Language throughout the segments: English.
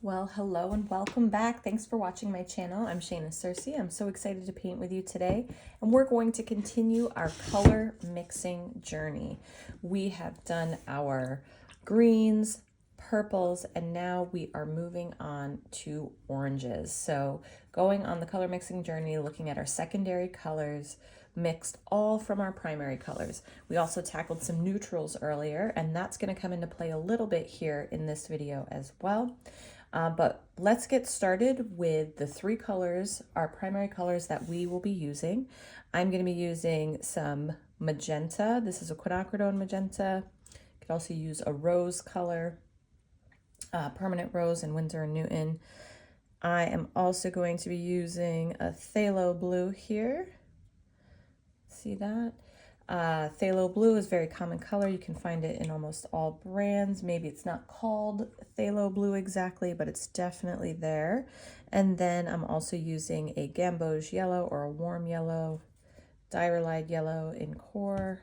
Well, hello and welcome back. Thanks for watching my channel. I'm Shayna Cersei. I'm so excited to paint with you today, and we're going to continue our color mixing journey. We have done our greens, purples, and now we are moving on to oranges. So going on the color mixing journey, looking at our secondary colors, mixed all from our primary colors. We also tackled some neutrals earlier, and that's going to come into play a little bit here in this video as well. But let's get started with the three colors, our primary colors that we will be using. I'm going to be using some magenta. This is a Quinacridone Magenta. You could also use a rose color, permanent rose in Winsor and Newton. I am also going to be using a Phthalo blue here. See that? Phthalo blue is a very common color. You can find it in almost all brands. Maybe it's not called Phthalo blue exactly, but it's definitely there. And then I'm also using a Gamboge yellow or a warm yellow, diarylide yellow in core.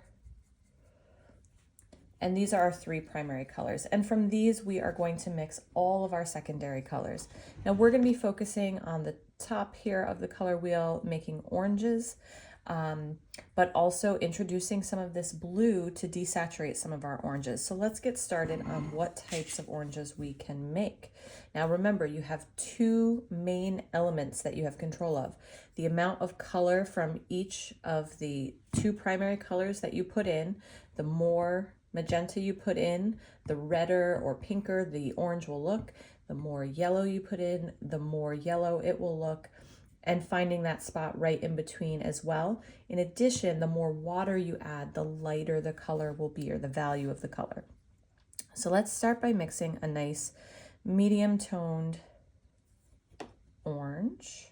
And these are our three primary colors. And from these, we are going to mix all of our secondary colors. Now we're going to be focusing on the top here of the color wheel, making oranges. But also introducing some of this blue to desaturate some of our oranges. So let's get started on what types of oranges we can make. Now remember, you have two main elements that you have control of. The amount of color from each of the two primary colors that you put in. The more magenta you put in, the redder or pinker the orange will look. The more yellow you put in, the more yellow it will look. And finding that spot right in between as well. In addition, the more water you add, the lighter the color will be, or the value of the color. So let's start by mixing a nice medium toned orange.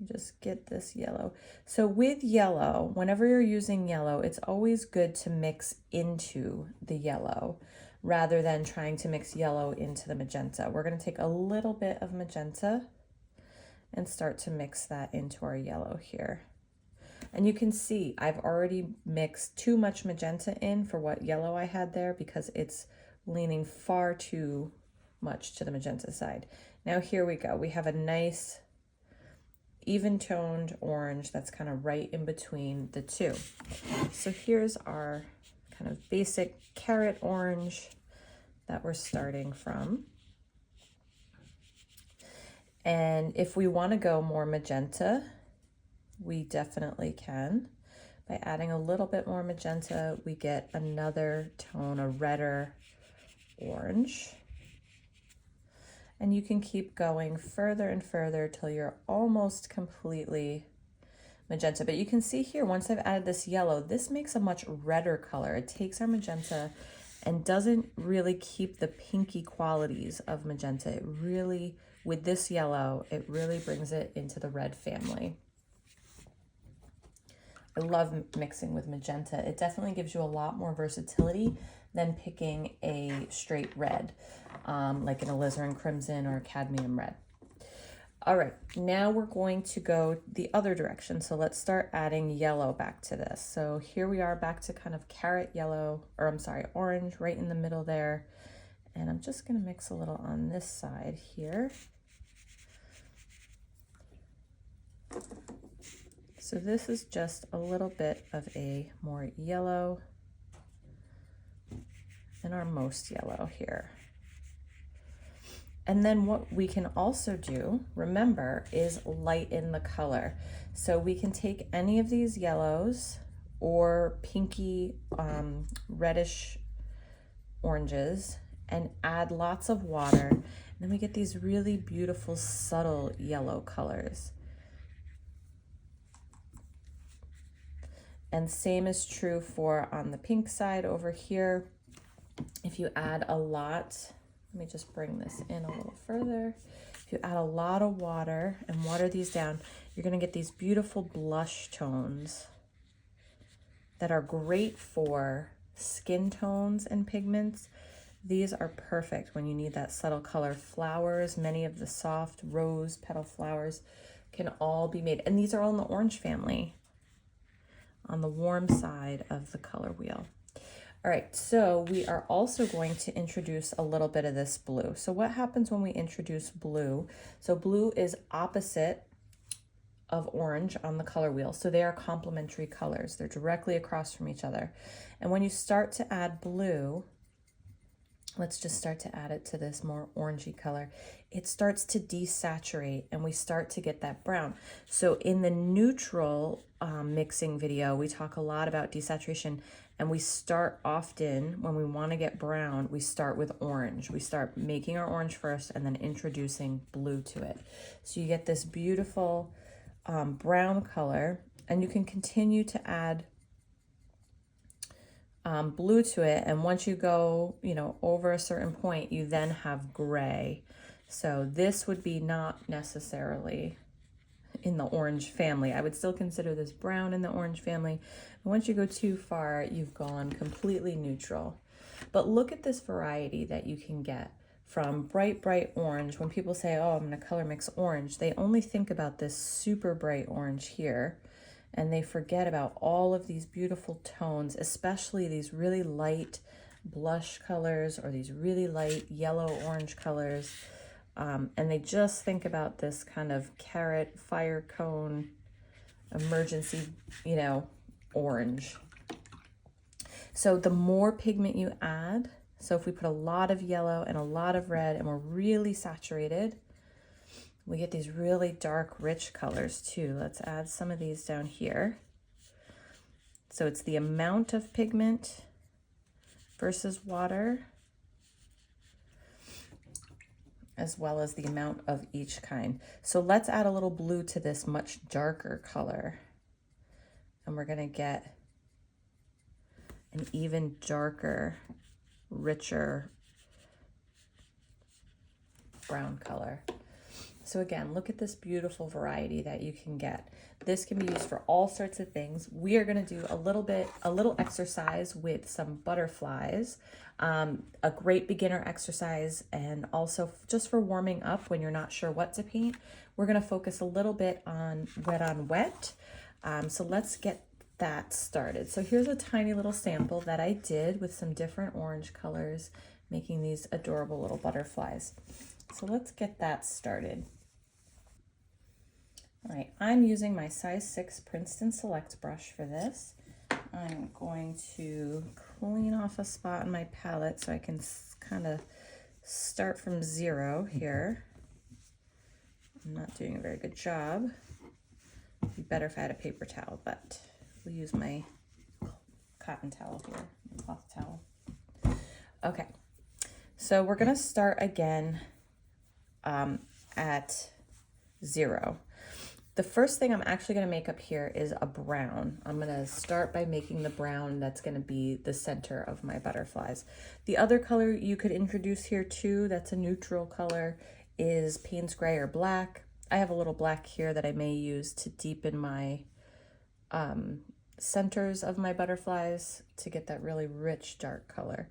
Just get this yellow. So with yellow, whenever you're using yellow, it's always good to mix into the yellow rather than trying to mix yellow into the magenta. We're going to take a little bit of magenta and start to mix that into our yellow here. And you can see I've already mixed too much magenta in for what yellow I had there because it's leaning far too much to the magenta side. Now here we go. We have a nice even toned orange that's kind of right in between the two. So here's our kind of basic carrot orange that we're starting from. And if we want to go more magenta, we definitely can. By adding a little bit more magenta, we get another tone, a redder orange. And you can keep going further and further till you're almost completely magenta. But you can see here, once I've added this yellow, this makes a much redder color. It takes our magenta and doesn't really keep the pinky qualities of magenta. It really, with this yellow, it really brings it into the red family. I love mixing with magenta. It definitely gives you a lot more versatility than picking a straight red, like an alizarin crimson or a cadmium red. All right, now we're going to go the other direction. So let's start adding yellow back to this. So here we are back to kind of carrot yellow, or I'm sorry, orange right in the middle there. And I'm just gonna mix a little on this side here. So this is just a little bit of a more yellow and our most yellow here. And then what we can also do, remember, is lighten the color. So we can take any of these yellows or pinky reddish oranges and add lots of water. And then we get these really beautiful, subtle yellow colors. And same is true for on the pink side over here. If you add a lot, let me just bring this in a little further. If you add a lot of water and water these down, you're gonna get these beautiful blush tones that are great for skin tones and pigments. These are perfect when you need that subtle color. Flowers, many of the soft rose petal flowers can all be made. And these are all in the orange family on the warm side of the color wheel. All right, so we are also going to introduce a little bit of this blue. So what happens when we introduce blue? So blue is opposite of orange on the color wheel. So they are complementary colors. They're directly across from each other. And when you start to add blue, let's just start to add it to this more orangey color. It starts to desaturate and we start to get that brown. So in the neutral mixing video, we talk a lot about desaturation, and we start often when we want to get brown, we start with orange. We start making our orange first and then introducing blue to it. So you get this beautiful brown color, and you can continue to add blue to it, and once you go, you know, over a certain point, you then have gray. So this would be not necessarily in the orange family. I would still consider this brown in the orange family. And once you go too far, you've gone completely neutral. But look at this variety that you can get from bright orange. When people say, oh, I'm going to color mix orange, they only think about this super bright orange here. And they forget about all of these beautiful tones, especially these really light blush colors or these really light yellow-orange colors. And they just think about this kind of carrot, fire cone, emergency, you know, orange. So the more pigment you add, so if we put a lot of yellow and a lot of red and we're really saturated, we get these really dark, rich colors too. Let's add some of these down here. So it's the amount of pigment versus water, as well as the amount of each kind. So let's add a little blue to this much darker color. And we're gonna get an even darker, richer brown color. So again, look at this beautiful variety that you can get. This can be used for all sorts of things. We are going to do a little exercise with some butterflies, a great beginner exercise, and also just for warming up when you're not sure what to paint. We're going to focus a little bit on wet. So let's get that started. So here's a tiny little sample that I did with some different orange colors, making these adorable little butterflies. So let's get that started. All right, I'm using my size 6 Princeton Select brush for this. I'm going to clean off a spot on my palette so I can kind of start from 0 here. I'm not doing a very good job. It'd be better if I had a paper towel, but we'll use my cotton towel here, cloth towel. Okay, so we're gonna start again at 0. The first thing I'm actually going to make up here is a brown. I'm going to start by making the brown that's going to be the center of my butterflies. The other color you could introduce here too, that's a neutral color, is Payne's Gray or black. I have a little black here that I may use to deepen my centers of my butterflies to get that really rich dark color.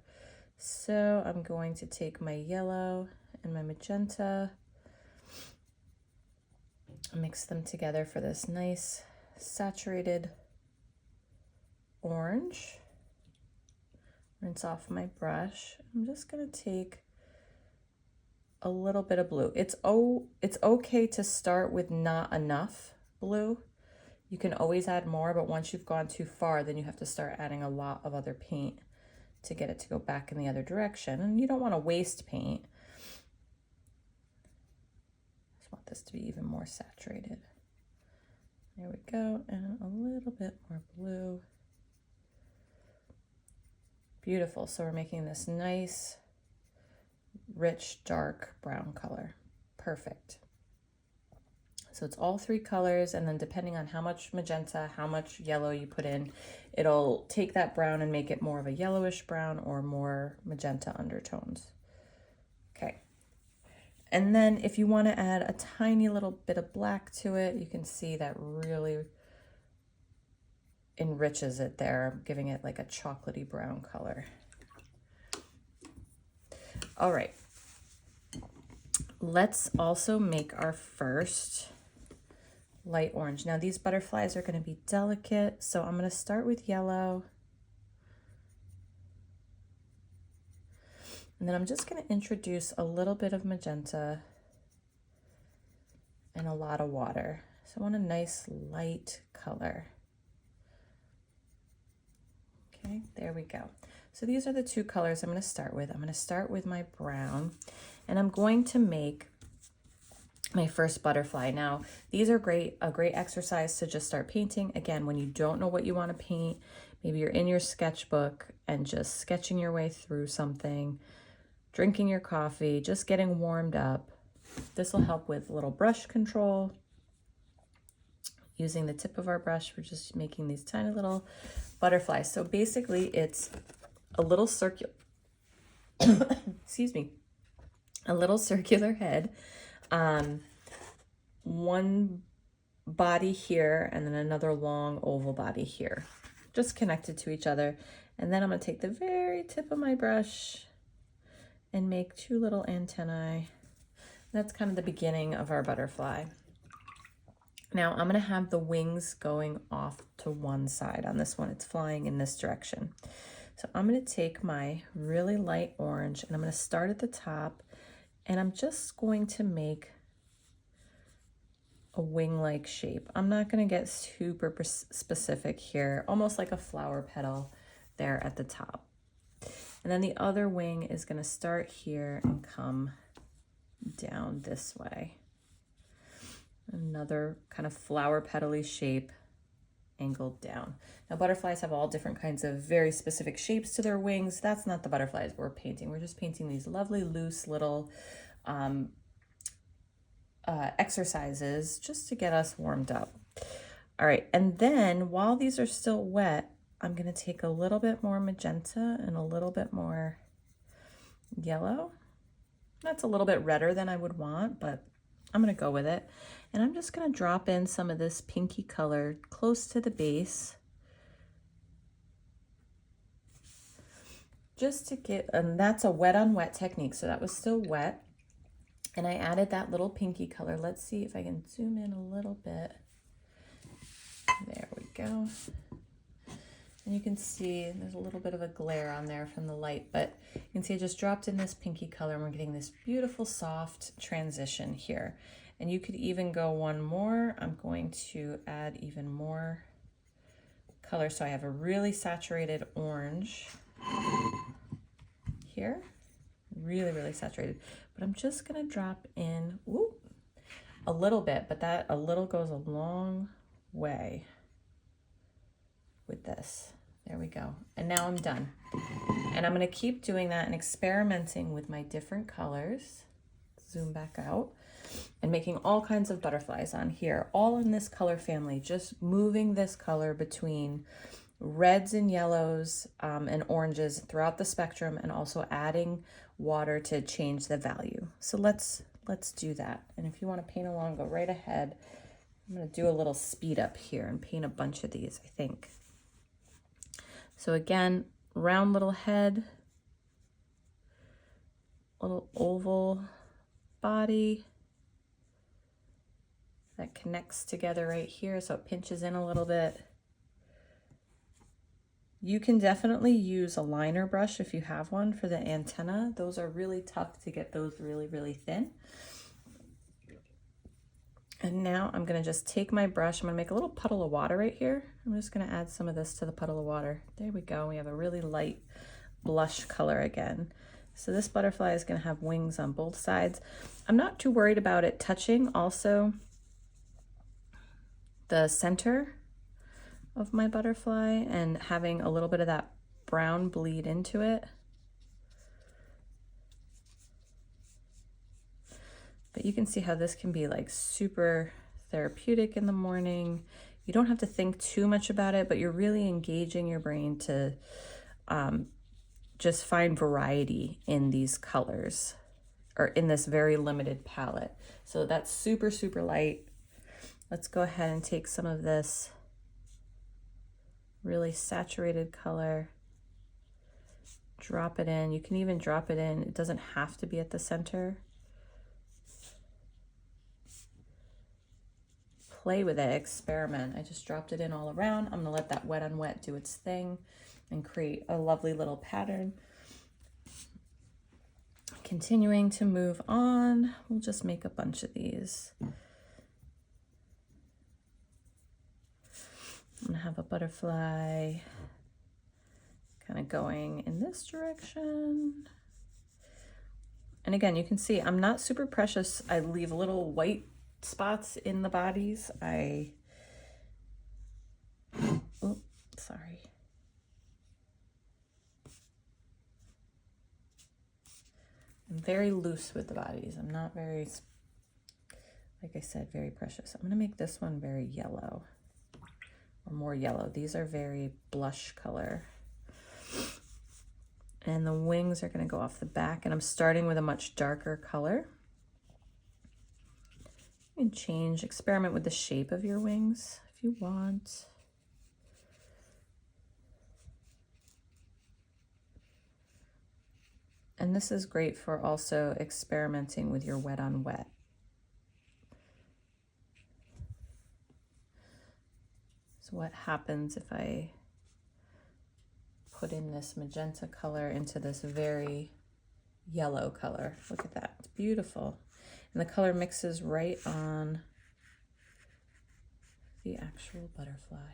So I'm going to take my yellow and my magenta, mix them together for this nice saturated orange. Rinse off my brush. I'm just going to take a little bit of blue. It's okay to start with not enough blue. You can always add more, but once you've gone too far, then you have to start adding a lot of other paint to get it to go back in the other direction. And you don't want to waste paint. Want this to be even more saturated. There we go, and a little bit more blue. Beautiful. So we're making this nice, rich, dark brown color. Perfect. So it's all 3 colors, and then depending on how much magenta, how much yellow you put in, it'll take that brown and make it more of a yellowish brown or more magenta undertones. Okay. And then if you want to add a tiny little bit of black to it, you can see that really enriches it there, giving it like a chocolatey brown color. All right. Let's also make our first light orange. Now these butterflies are going to be delicate, so I'm going to start with yellow. And then I'm just going to introduce a little bit of magenta and a lot of water. So I want a nice light color. Okay, there we go. So these are the two colors I'm going to start with. I'm going to start with my brown, and I'm going to make my first butterfly. Now, these are a great exercise to just start painting. Again, when you don't know what you want to paint, maybe you're in your sketchbook and just sketching your way through something, drinking your coffee, just getting warmed up. This will help with a little brush control. Using the tip of our brush, we're just making these tiny little butterflies. So basically it's a little circular, excuse me, a little circular head, one body here, and then another long oval body here, just connected to each other. And then I'm going to take the very tip of my brush and make two little antennae. That's kind of the beginning of our butterfly. Now I'm going to have the wings going off to one side. On this one, it's flying in this direction. So I'm going to take my really light orange and I'm going to start at the top, and I'm just going to make a wing-like shape. I'm not going to get super specific here, almost like a flower petal there at the top. And then the other wing is going to start here and come down this way. Another kind of flower petal-y shape angled down. Now butterflies have all different kinds of very specific shapes to their wings. That's not the butterflies we're painting. We're just painting these lovely loose little exercises just to get us warmed up. All right, and then while these are still wet, I'm going to take a little bit more magenta and a little bit more yellow. That's a little bit redder than I would want, but I'm going to go with it. And I'm just going to drop in some of this pinky color close to the base, just to get, and that's a wet on wet technique, so that was still wet. And I added that little pinky color. Let's see if I can zoom in a little bit. There we go. And you can see there's a little bit of a glare on there from the light, but you can see I just dropped in this pinky color and we're getting this beautiful soft transition here. And you could even go one more. I'm going to add even more color. So I have a really saturated orange here, really, really saturated. But I'm just gonna drop in a little bit, but that a little goes a long way with this. There we go. And now I'm done. And I'm gonna keep doing that and experimenting with my different colors. Zoom back out. And making all kinds of butterflies on here, all in this color family, just moving this color between reds and yellows and oranges throughout the spectrum, and also adding water to change the value. So let's do that. And if you want to paint along, go right ahead. I'm going to do a little speed up here and paint a bunch of these, I think. So again, round little head, little oval body that connects together right here, so it pinches in a little bit. You can definitely use a liner brush if you have one for the antenna. Those are really tough to get those really, really thin. And now I'm gonna just take my brush, I'm gonna make a little puddle of water right here. I'm just gonna add some of this to the puddle of water. There we go, we have a really light blush color again. So this butterfly is gonna have wings on both sides. I'm not too worried about it touching also the center of my butterfly and having a little bit of that brown bleed into it. But you can see how this can be like super therapeutic in the morning. You don't have to think too much about it, but you're really engaging your brain to just find variety in these colors, or in this very limited palette. So that's super, super light. Let's go ahead and take some of this really saturated color, drop it in. You can even drop it in, it doesn't have to be at the center. Play with it, experiment. I just dropped it in all around. I'm gonna let that wet on wet do its thing and create a lovely little pattern. Continuing to move on, we'll just make a bunch of these. I'm gonna have a butterfly kind of going in this direction. And again, you can see I'm not super precious. I leave little white spots in the bodies. Oh, sorry. I'm very loose with the bodies. I'm not very, like I said, very precious. I'm gonna make this one very yellow, or more yellow. These are very blush color. And the wings are gonna go off the back, and I'm starting with a much darker color. You can experiment with the shape of your wings if you want. And this is great for also experimenting with your wet on wet. So what happens if I put in this magenta color into this very yellow color? Look at that, it's beautiful. And the color mixes right on the actual butterfly.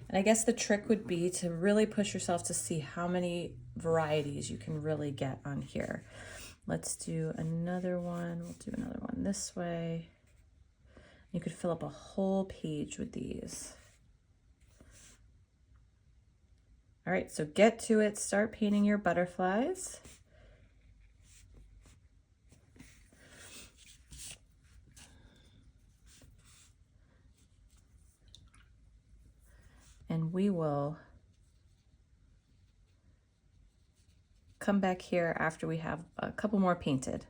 And I guess the trick would be to really push yourself to see how many varieties you can really get on here. Let's do another one. We'll do another one this way. You could fill up a whole page with these. All right, so get to it. Start painting your butterflies. And we will come back here after we have a couple more painted.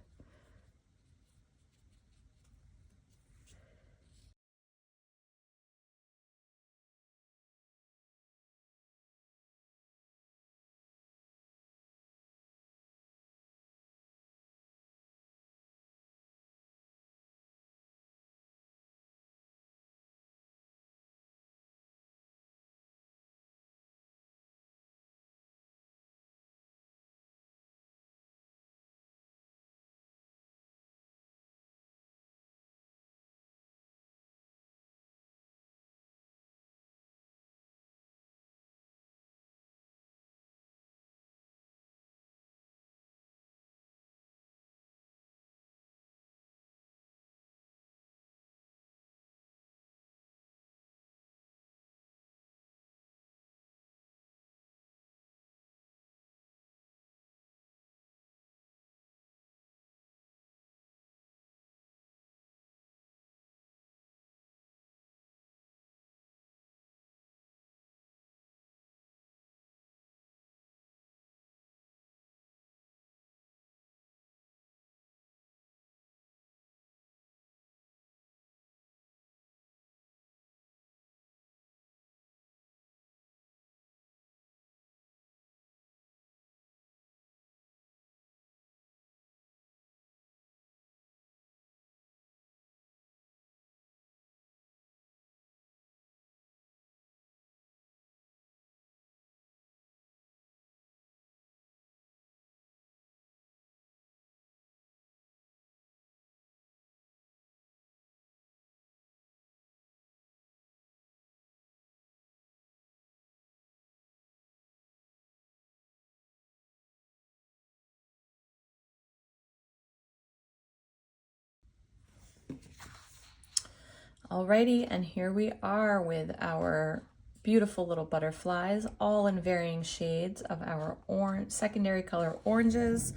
Alrighty, and here we are with our beautiful little butterflies, all in varying shades of our orange, secondary color oranges,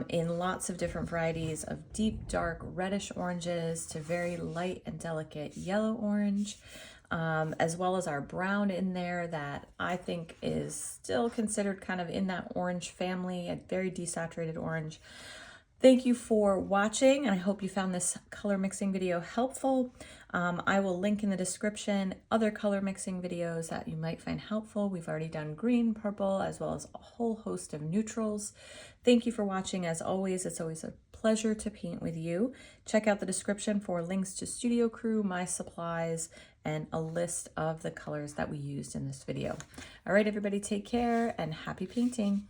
in lots of different varieties of deep, dark, reddish oranges to very light and delicate yellow orange, as well as our brown in there that I think is still considered kind of in that orange family, a very desaturated orange. Thank you for watching, and I hope you found this color mixing video helpful. I will link in the description other color mixing videos that you might find helpful. We've already done green, purple, as well as a whole host of neutrals. Thank you for watching. As always, it's always a pleasure to paint with you. Check out the description for links to Studio Crew, my supplies, and a list of the colors that we used in this video. All right, everybody, take care and happy painting.